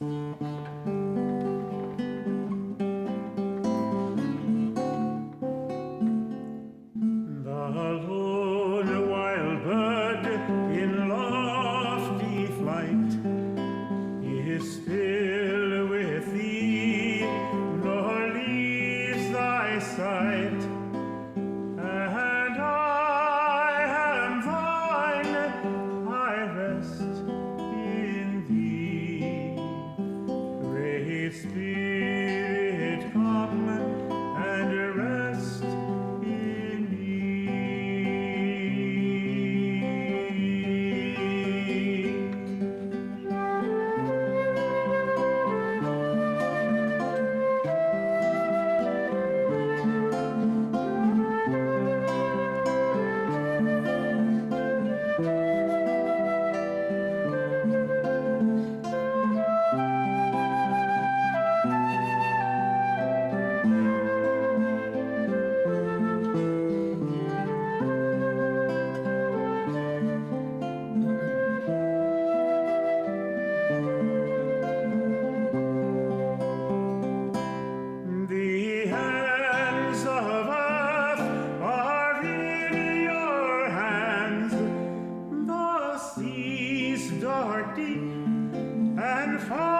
lone wild bird in lofty flight is still with thee, nor leaves thy sight. And I am thine, I rest in thee. Great Spirit, come and rest in me. The hands of earth are in your hands, the seas dark deep and far